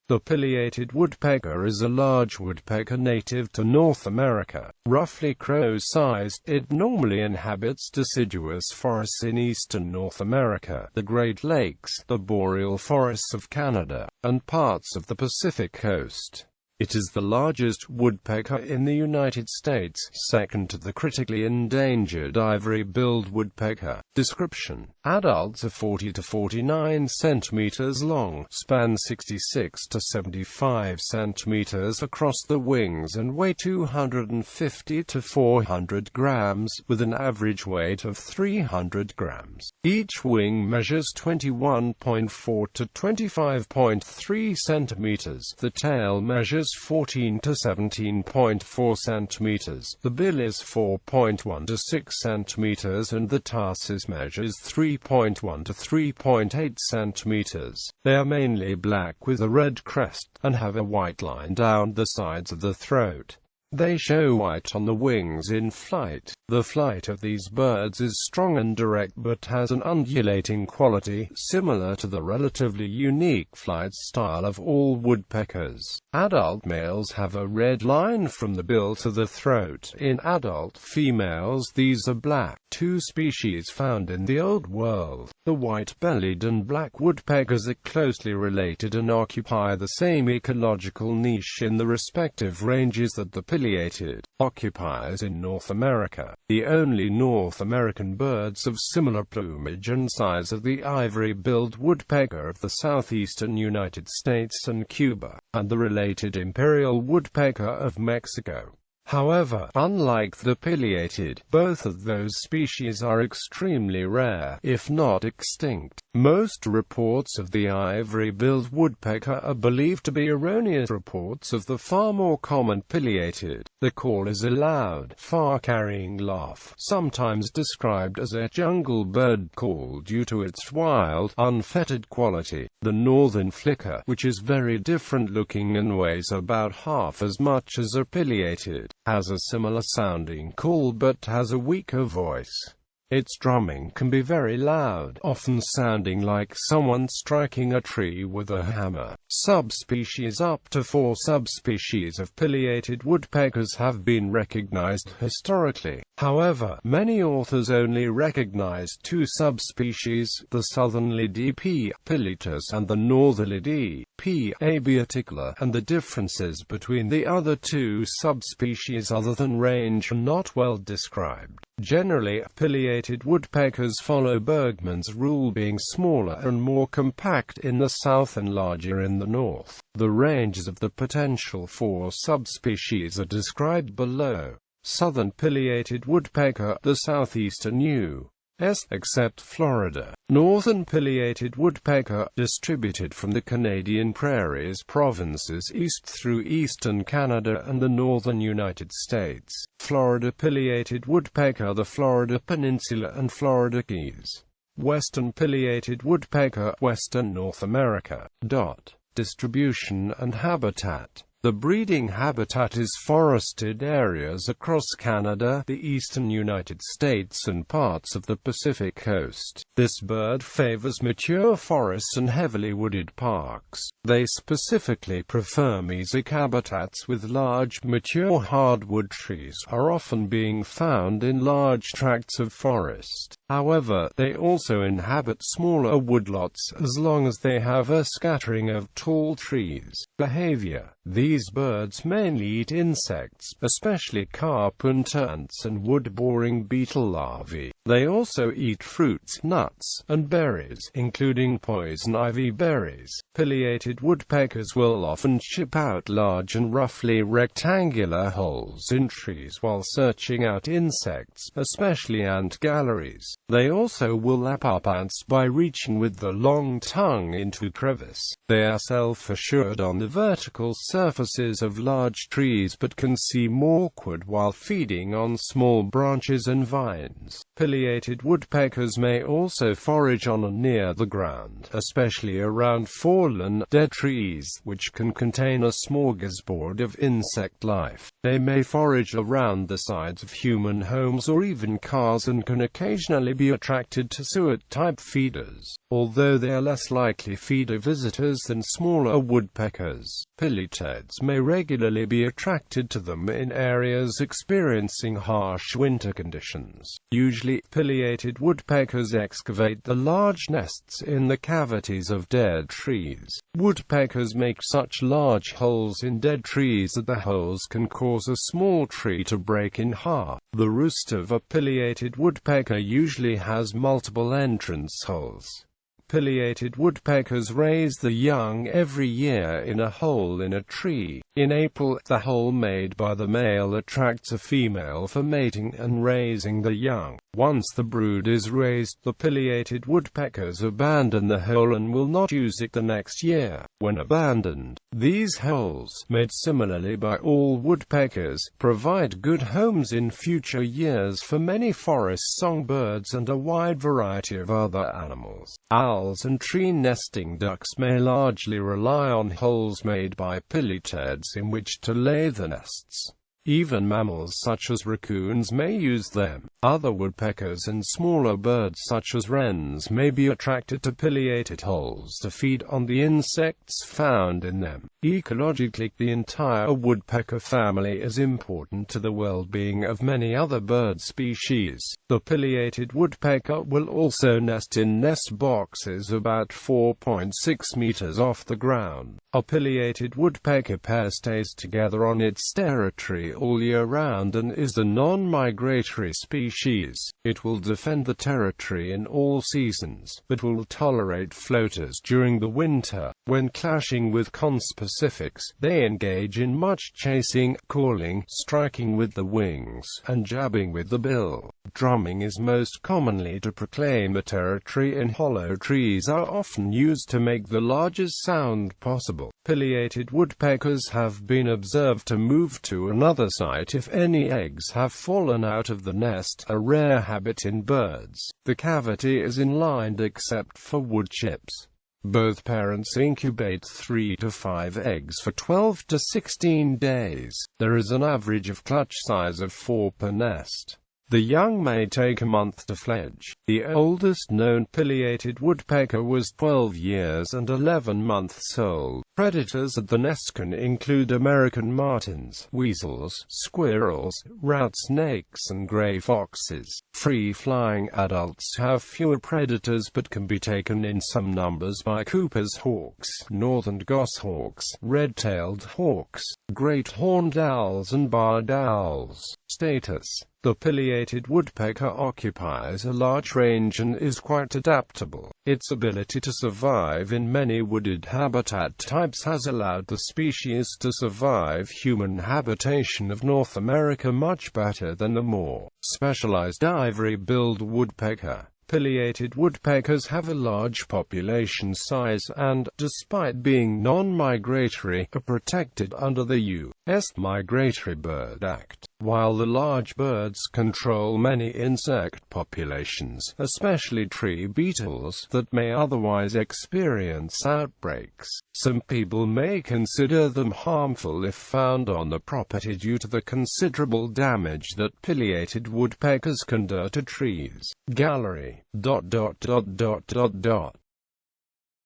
The pileated woodpecker is a large woodpecker native to North America, roughly crow-sized. It normally inhabits deciduous forests in eastern North America, the Great Lakes, the boreal forests of Canada, and parts of the Pacific coast. It is the largest woodpecker in the United States, second to the critically endangered ivory-billed woodpecker. Description: adults are 40 to 49 centimeters long, span 66 to 75 centimeters across the wings and weigh 250 to 400 grams, with an average weight of 300 grams. Each wing measures 21.4 to 25.3 centimeters. The tail measures 14 to 17.4 centimeters. The bill is 4.1 to 6 centimeters and the tarsus measures 3.1 to 3.8 centimeters. They are mainly black with a red crest, and have a white line down the sides of the throat. They show white on the wings in flight. The flight of these birds is strong and direct but has an undulating quality, similar to the relatively unique flight style of all woodpeckers. Adult males have a red line from the bill to the throat. In adult females, these are black. Two species found in the Old World, the white-bellied and black woodpeckers, are closely related and occupy the same ecological niche in the respective ranges that the pileated occupies in North America. The only North American birds of similar plumage and size are the ivory-billed woodpecker of the southeastern United States and Cuba, and the related imperial woodpecker of Mexico. However, unlike the pileated, both of those species are extremely rare, if not extinct. Most reports of the ivory-billed woodpecker are believed to be erroneous reports of the far more common pileated. The call is a loud, far-carrying laugh, sometimes described as a jungle bird call due to its wild, unfettered quality. The northern flicker, which is very different looking and weighs about half as much as a pileated, has a similar sounding call but has a weaker voice. Its drumming can be very loud, often sounding like someone striking a tree with a hammer. Subspecies: up to 4 subspecies of pileated woodpeckers have been recognized historically. However, many authors only recognize 2 subspecies, the southerly P. pileatus and the northerly P. abiaticula, and the differences between the other 2 subspecies other than range are not well described. Generally, pileated woodpeckers follow Bergmann's rule, being smaller and more compact in the south and larger in the north. The ranges of the potential 4 subspecies are described below. Southern pileated woodpecker, the southeastern U.S. except Florida. Northern pileated woodpecker, distributed from the Canadian prairies provinces east through eastern Canada and the northern United States. Florida pileated woodpecker, the Florida Peninsula and Florida Keys. Western pileated woodpecker, western North America. Distribution and habitat. The breeding habitat is forested areas across Canada, the eastern United States and parts of the Pacific coast. This bird favors mature forests and heavily wooded parks. They specifically prefer mesic habitats with large, mature hardwood trees are often being found in large tracts of forest. However, they also inhabit smaller woodlots as long as they have a scattering of tall trees. Behavior: these birds mainly eat insects, especially carpenter ants and wood-boring beetle larvae. They also eat fruits, nuts, and berries, including poison ivy berries. Pileated woodpeckers will often chip out large and roughly rectangular holes in trees while searching out insects, especially ant galleries. They also will lap up ants by reaching with the long tongue into a crevice. They are self-assured on the vertical surfaces of large trees but can seem awkward while feeding on small branches and vines. Pileated woodpeckers may also forage on and near the ground, especially around fallen, dead trees, which can contain a smorgasbord of insect life. They may forage around the sides of human homes or even cars and can occasionally be attracted to suet-type feeders, although they are less likely feeder visitors than smaller woodpeckers. Pileatids may regularly be attracted to them in areas experiencing harsh winter conditions. Usually, pileated woodpeckers excavate the large nests in the cavities of dead trees. Woodpeckers make such large holes in dead trees that the holes can cause a small tree to break in half. The roost of a pileated woodpecker usually has multiple entrance holes. Pileated woodpeckers raise the young every year in a hole in a tree. In April, the hole made by the male attracts a female for mating and raising the young. Once the brood is raised, the pileated woodpeckers abandon the hole and will not use it the next year. When abandoned, these holes, made similarly by all woodpeckers, provide good homes in future years for many forest songbirds and a wide variety of other animals. Owls and tree nesting ducks may largely rely on holes made by pileatids in which to lay the nests. Even mammals such as raccoons may use them. Other woodpeckers and smaller birds such as wrens may be attracted to pileated holes to feed on the insects found in them. Ecologically, the entire woodpecker family is important to the well-being of many other bird species. The pileated woodpecker will also nest in nest boxes about 4.6 meters off the ground. A pileated woodpecker pair stays together on its territory all year round and is a non-migratory species. It will defend the territory in all seasons, but will tolerate floaters during the winter. When clashing with conspecifics, they engage in much chasing, calling, striking with the wings, and jabbing with the bill. Drumming is most commonly to proclaim a territory, and hollow trees are often used to make the largest sound possible. Pileated woodpeckers have been observed to move to another site if any eggs have fallen out of the nest, a rare habit in birds. The cavity is inlined except for wood chips. Both parents incubate 3 to 5 eggs for 12 to 16 days. There is an average of clutch size of 4 per nest. The young may take a month to fledge. The oldest known pileated woodpecker was 12 years and 11 months old. Predators at the nest can include American martins, weasels, squirrels, rat snakes and gray foxes. Free-flying adults have fewer predators but can be taken in some numbers by Cooper's hawks, northern goshawks, red-tailed hawks, great horned owls and barred owls. Status: the pileated woodpecker occupies a large range and is quite adaptable. Its ability to survive in many wooded habitat types has allowed the species to survive human habitation of North America much better than the more specialized ivory-billed woodpecker. Pileated woodpeckers have a large population size and, despite being non-migratory, are protected under the U.S. Migratory Bird Act. While the large birds control many insect populations, especially tree beetles, that may otherwise experience outbreaks, some people may consider them harmful if found on the property due to the considerable damage that pileated woodpeckers can do to trees. Gallery.